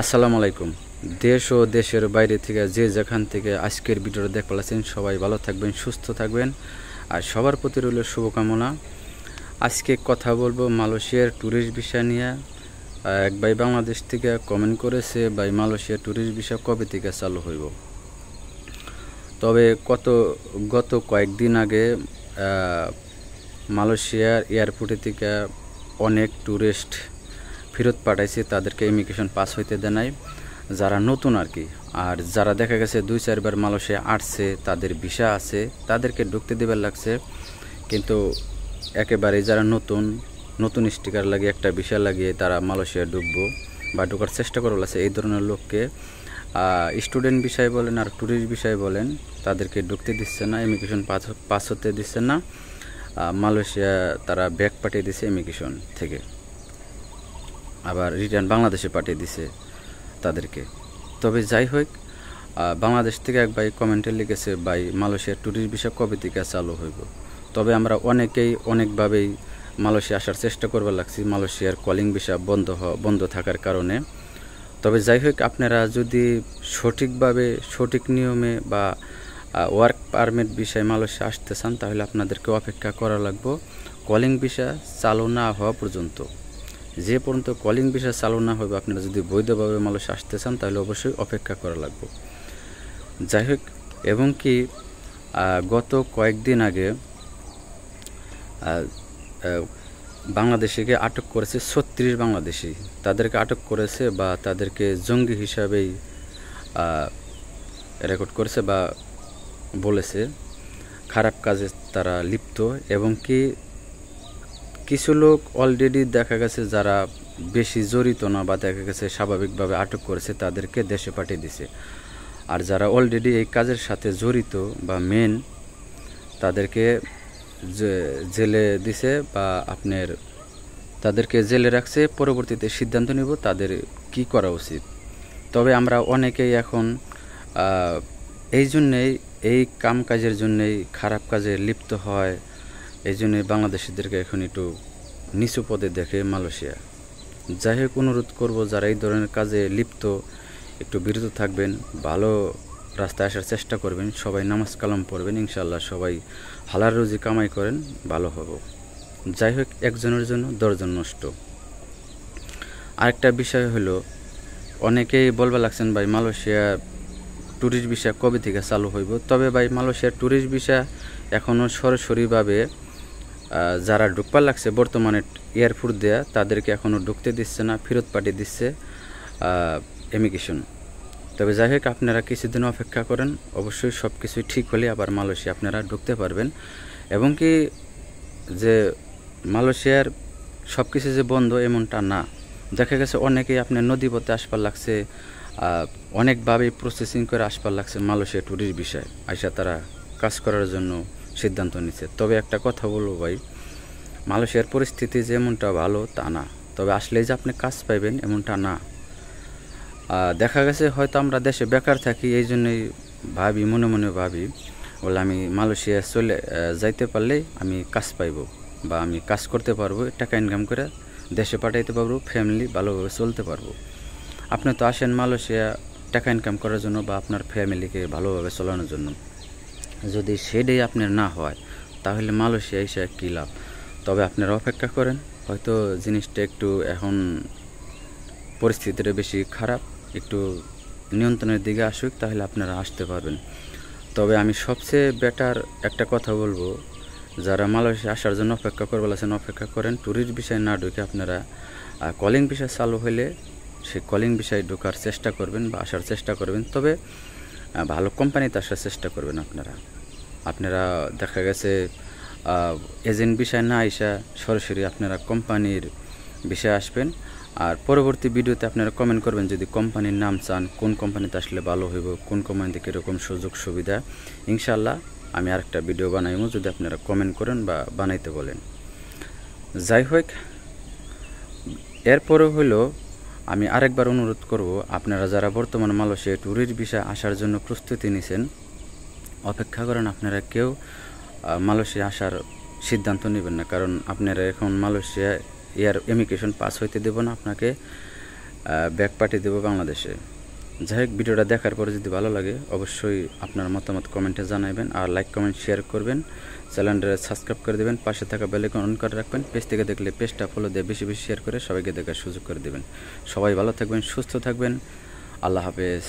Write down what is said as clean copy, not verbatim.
আসসালামু আলাইকুম। দেশ ও দেশের বাইরে থেকে যে যেখান থেকে আজকের ভিডিওটা দেখতে পাচ্ছেন সবাই ভালো থাকবেন, সুস্থ থাকবেন আর সবার প্রতি রইল শুভকামনা। আজকে কথা বলবো মালয়েশিয়ার ট্যুরিস্ট ভিসা নিয়ে। এক ভাই বাংলাদেশ থেকে কমেন্ট করেছে, ভাই মালয়েশিয়ার ট্যুরিস্ট ভিসা কবে থেকে চালু হইব। তবে গত কয়েকদিন আগে মালয়েশিয়ার এয়ারপোর্টে থেকে অনেক ট্যুরিস্ট ফেরত পাঠাইছে, তাদেরকে ইমিগ্রেশন পাস হইতে দেয় নাই, যারা নতুন আর কি। আর যারা দেখা গেছে 2-4 বার মালয়েশিয়া আসছে, তাদের ভিসা আছে, তাদেরকে ঢুকতে দেবার লাগছে। কিন্তু একেবারে যারা নতুন স্টিকার লাগিয়ে একটা ভিসা লাগিয়ে তারা মালয়েশিয়া ঢুকবো বা ঢোকার চেষ্টা করবো লাগছে, এই ধরনের লোককে স্টুডেন্ট বিষয় বলেন আর ট্যুরিস্ট বিষয় বলেন, তাদেরকে ঢুকতে দিচ্ছে না, ইমিগ্রেশন পাস হতে দিচ্ছে না। মালয়েশিয়া তারা ব্যাক পাঠিয়ে দিছে ইমিগ্রেশন থেকে, আবার রিটার্ন বাংলাদেশে পাঠিয়ে দিছে তাদেরকে। তবে যাই হোক, বাংলাদেশ থেকে এক ভাই কমেন্টে লিখেছে, ভাই মালয়েশিয়ার ট্যুরিস্ট ভিসা কবে থেকে চালু হইব। তবে আমরা অনেকেই অনেকভাবেই মালয়েশিয়া আসার চেষ্টা করবার লাগছি, মালয়েশিয়ার কলিং ভিসা বন্ধ থাকার কারণে। তবে যাই হোক, আপনারা যদি সঠিকভাবে সঠিক নিয়মে বা ওয়ার্ক পারমিট বিষয়ে মালয়েশিয়া আসতে চান, তাহলে আপনাদেরকে অপেক্ষা করা লাগবে কলিং ভিসা চালু না হওয়া পর্যন্ত। যে পর্যন্ত কলিং ভিসা চালু না হবে, আপনারা যদি বৈধভাবে মালয়েশিয়া আসতে চান, তাহলে অবশ্যই অপেক্ষা করা লাগবে। যাই হোক, এবং কি গত কয়েকদিন আগে বাংলাদেশিকে আটক করেছে 36 বাংলাদেশি। তাদেরকে আটক করেছে বা তাদেরকে জঙ্গি হিসাবেই রেকর্ড করেছে বা বলেছে খারাপ কাজে তারা লিপ্ত। এবং কি কিছু লোক অলরেডি দেখা গেছে যারা বেশি জড়িত না বা দেখা গেছে স্বাভাবিকভাবে আটক করেছে, তাদেরকে দেশে পাঠিয়ে দিছে। আর যারা অলরেডি এই কাজের সাথে জড়িত বা মেন, তাদেরকে জেলে দিছে বা তাদেরকে জেলে রাখছে। পরবর্তীতে সিদ্ধান্ত নিব তাদের কি করা উচিত। তবে আমরা অনেকেই এখন এই কাজের জন্যেই খারাপ কাজে লিপ্ত হয়। এই জন্যই বাংলাদেশিদেরকে এখন একটু নিচু পদে দেখে মালয়েশিয়া। যাই হোক, অনুরোধ করব যারা এই ধরনের কাজে লিপ্ত একটু বিরত থাকবেন, ভালো রাস্তায় আসার চেষ্টা করবেন, সবাই নামাজ কালাম পড়বেন, ইনশাল্লাহ সবাই হালাল রুজি কামাই করেন, ভালো হব। যাই হোক, একজনের জন্য 10 জন নষ্ট। আরেকটা বিষয় হলো, অনেকেই বলবা লাগছেন, ভাই মালয়েশিয়া ট্যুরিস্ট ভিসা কবে থেকে চালু হইব। তবে ভাই মালয়েশিয়ার ট্যুরিস্ট ভিসা এখনও সরাসরিভাবে যারা ঢুকবার লাগছে বর্তমানে এয়ারপোর্ট দেয়া, তাদেরকে এখনও ঢুকতে দিচ্ছে না, ফেরত পাঠিয়ে দিচ্ছে ইমিগ্রেশন। তবে যাই হোক, আপনারা কিছুদিন অপেক্ষা করেন, অবশ্যই সব কিছুই ঠিক হলে আবার মালয়েশিয়া আপনারা ঢুকতে পারবেন। এবং কি যে মালয়েশিয়ার সব কিছু যে বন্ধ এমনটা না। দেখা গেছে অনেকেই আপনার নদীপথে আসবার লাগছে, অনেকভাবেই প্রসেসিং করে আসবার লাগছে মালয়েশিয়া ট্যুরিস্ট বিষয়, আইসা তারা কাজ করার জন্য সিদ্ধান্ত নিচ্ছে। তবে একটা কথা বলবো ভাই, মালয়েশিয়ার পরিস্থিতি যেমনটা ভালো তা না। তবে আসলেই যে আপনি কাজ পাইবেন এমনটা না। দেখা গেছে হয়তো আমরা দেশে বেকার থাকি, এই জন্যই মনে মনে ভাবি, বলে আমি মালয়েশিয়া যাইতে পারলেই আমি কাজ পাইব বা আমি কাজ করতে পারবো, টাকা ইনকাম করে দেশে পাঠাইতে পারবো, ফ্যামিলি ভালোভাবে চলতে পারবো। আপনি তো আসেন মালয়েশিয়া টাকা ইনকাম করার জন্য বা আপনার ফ্যামিলিকে ভালোভাবে চালানোর জন্য। যদি সেটাই আপনার না হয়, তাহলে মালয়েশিয়া এসে কী লাভ। তবে আপনারা অপেক্ষা করেন, হয়তো জিনিসটা একটু এখন পরিস্থিতিটা বেশি খারাপ, একটু নিয়ন্ত্রণের দিকে আসুক, তাহলে আপনারা আসতে পারবেন। তবে আমি সবচেয়ে বেটার একটা কথা বলবো, যারা মালয়েশিয়া আসার জন্য অপেক্ষা করবে আছেন, অপেক্ষা করেন। ট্যুরিস্ট বিষয় না ঢুকে আপনারা কলিং বিষয় চালু হলে সেই কলিং বিষয়ে ঢোকার চেষ্টা করবেন বা আসার চেষ্টা করবেন। তবে ভালো কোম্পানিতে আসার চেষ্টা করবেন। আপনারা দেখা গেছে এজেন্ট বিষয় না আইসা সরাসরি আপনারা কোম্পানির বিষয়ে আসবেন। আর পরবর্তী ভিডিওতে আপনারা কমেন্ট করবেন যদি কোম্পানির নাম চান, কোন কোম্পানিতে আসলে ভালো হইব, কোন কোম্পানিতে কীরকম সুযোগ সুবিধা। ইনশাল্লাহ আমি আরেকটা ভিডিও বানাইব যদি আপনারা কমেন্ট করেন বা বানাইতে বলেন। যাই হোক, এরপরে হলো আমি আরেকবার অনুরোধ করব, আপনারা যারা বর্তমান মালয়েশিয়া ট্যুরিস্ট ভিসা আসার জন্য প্রস্তুতি নিছেন, অপেক্ষা করেন। আপনারা কেউ মালয়েশিয়া আসার সিদ্ধান্ত নেবেন না, কারণ আপনারা এখন মালয়েশিয়া ইমিগ্রেশন পাস হইতে দেব না, আপনাকে ব্যাক পাঠিয়ে দেবো বাংলাদেশে। যাই হোক, ভিডিওটা দেখার পরে যদি ভালো লাগে অবশ্যই আপনার মতামত কমেন্টে জানাবেন, আর লাইক কমেন্ট শেয়ার করবেন, চ্যানেলটা সাবস্ক্রাইব করে দেবেন, পাশে থাকা বেল আইকন অন করে রাখবেন। পেজ থেকে দেখলে পেজটা ফলো দিয়ে বেশি বেশি শেয়ার করে সবাইকে দেখার সুযোগ করে দেবেন। সবাই ভালো থাকবেন, সুস্থ থাকবেন, আল্লাহ হাফেজ।